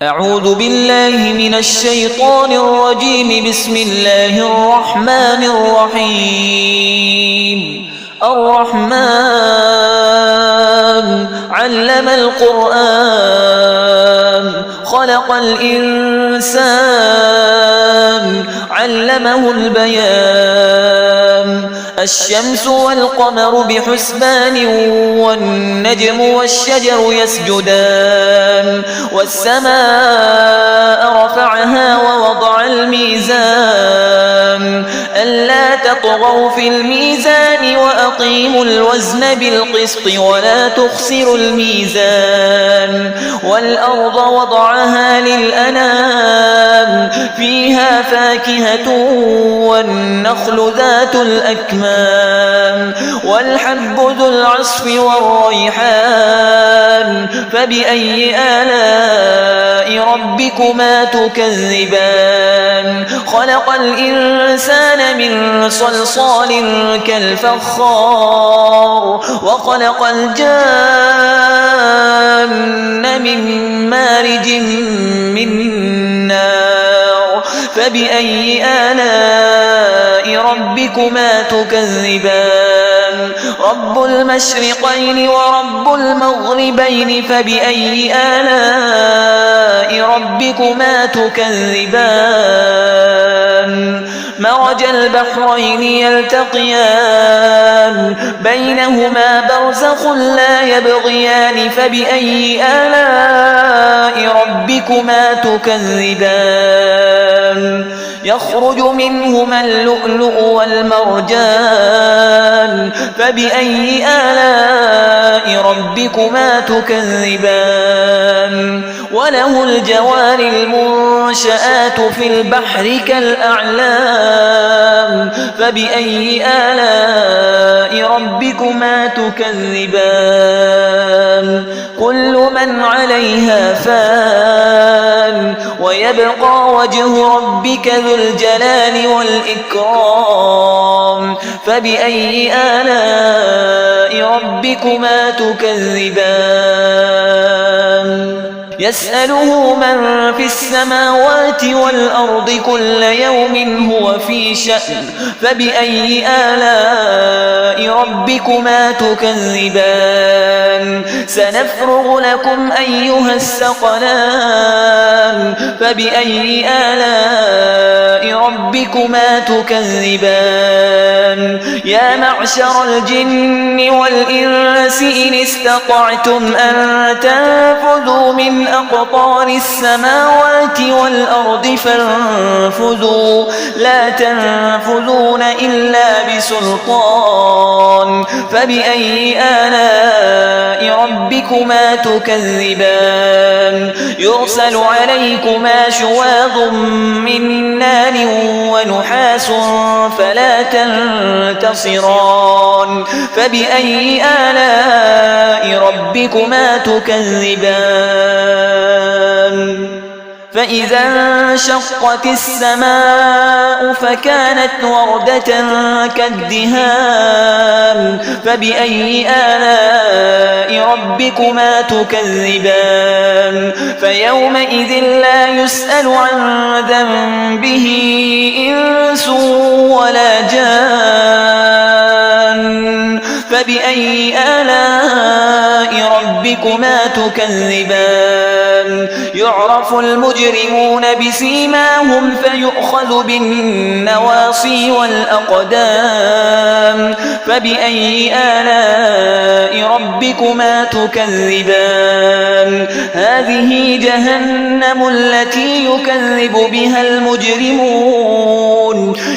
أعوذ بالله من الشيطان الرجيم. بسم الله الرحمن الرحيم. الرحمن علم القرآن خلق الإنسان علمه البيان. الشمس والقمر بحسبان والنجم والشجر يسجدان. والسماء رفعها ووضع الميزان ألا تطغوا في الميزان وأقيموا الوزن بالقسط ولا تخسروا الميزان. والأرض وضعها للأنام فيها فاكهة والنخل ذات الأكمام والحب ذو العصف والريحان. فبأي آلاء ربكما تكذبان؟ خلق الإنسان من صلصال كالفخار وخلق الجان من مارج من نار. فبأي آلاء ربكما تكذبان؟ رب المشرقين ورب المغربين. فبأي آلاء ربكما تكذبان؟ مرج البحرين يلتقيان بينهما برزخ لا يبغيان. فبأي آلاء ربكما تكذبان؟ يخرج منهما اللؤلؤ والمرجان. فبأي آلاء ربكما تكذبان؟ وله الجوار المنشآت في البحر كالأعلام. فبأي آلاء ربكما تكذبان؟ كل من عليها فان ويبقى وجه ربك ذو الجلال والإكرام. فبأي آلاء ربكما تكذبان؟ يسأله من في السماوات والأرض كل يوم هو في شأن. فبأي آلاء ربكما تكذبان؟ سنفرغ لكم أيها الثقلان. فبأي آلاء ربكما تكذبان؟ يا معشر الجن والإنس إن استطعتم أن تنفذوا من أقطار السماوات والأرض فانفذوا لا تنفذون إلا بسلطان. فبأي آلاء ربكما تكذبان؟ يرسل عليكما شواظ من نار ونحاس فلا تنتصران. فبأي آلاء ربكما تكذبان؟ فإذا انشقت السماء فكانت وردة كالدهان. فبأي آلاء ربكما تكذبان؟ فيومئذ لا يسأل عن ذنبه إنس ولا جان. فبأي آلاء ربكما تكذبان؟ يعرف المجرمون بسيماهم فيؤخذ بالنواصي والأقدام. فبأي آلاء ربكما تكذبان؟ هذه جهنم التي يكذب بها المجرمون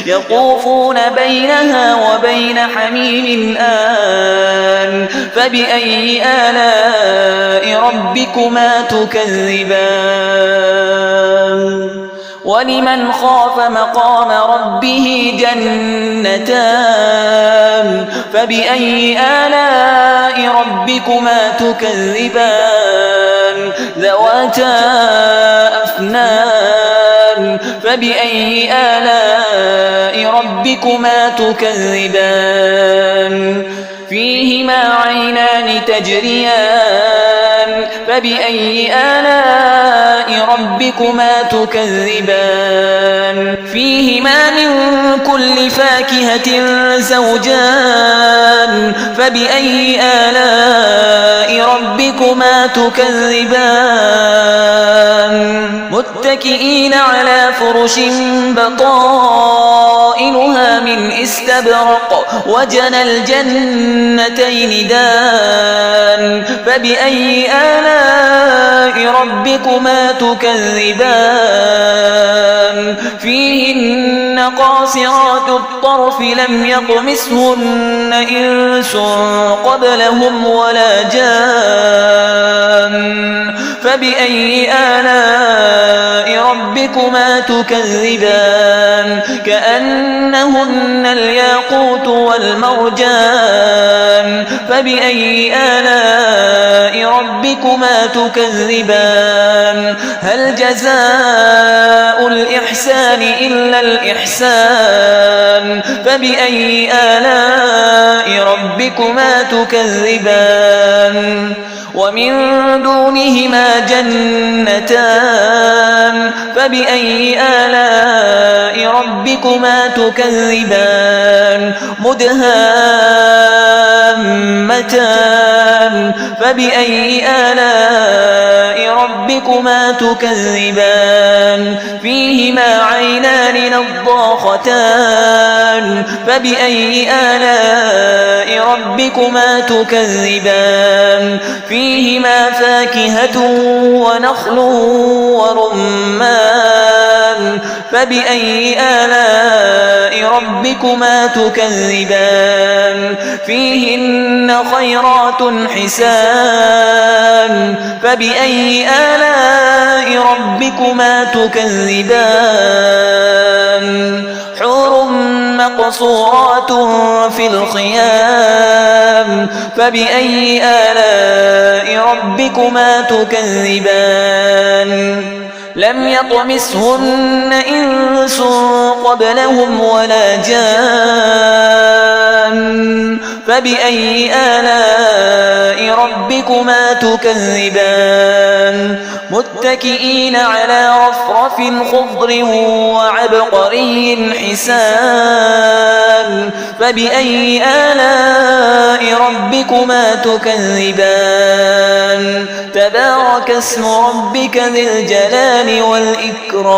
يطوفون بينها وبين حميم آن. فبأي آلاء ربكما تكذبان؟ ولمن خاف مقام ربه جنتان. فبأي آلاء ربكما تكذبان؟ ذواتا أفنان. فبأي آلاء ربكما تكذبان؟ فيهما عينان تجريان فبأي آلاء ربكما تكذبان فيهما من كل فاكهة زوجان فبأي آلاء ربكما تكذبان متكئين على فرش بطائنها من استبرق وجنى الجنتين دان فبأي آلاء ربكما تكذبان فيهن قاصرات الطرف لم يطمثهن إنس قبلهم ولا جان فبأي آلاء ربكما تكذبان كأنهن الياقوت والمرجان فبأي آلاء ربكما تكذبان هل جزاء الإحسان إلا الإحسان فبأي آلاء ربكما تكذبان ومن دونهما جنتان فبأي آلاء ربكما تكذبان مدهامتان فبأي آلاء ربكما تكذبان فيهما عينان نضاختان فبأي آلاء ربكما تكذبان فيهما فاكهة ونخل ورمان فبأي آلاء ربكما تكذبان فيهن خيرات حسان فبأي آلاء ربكما تكذبان حور مقصورات في الخيام فبأي آلاء ربكما تكذبان لم يطمثهن إنس قبلهم ولا جان فبأي آلاء ربكما تكذبان متكئين على رفرف خضر وعبقري حسان فبأي آلاء ربكما تكذبان تبارك اسم ربك ذي الجلال والإكرام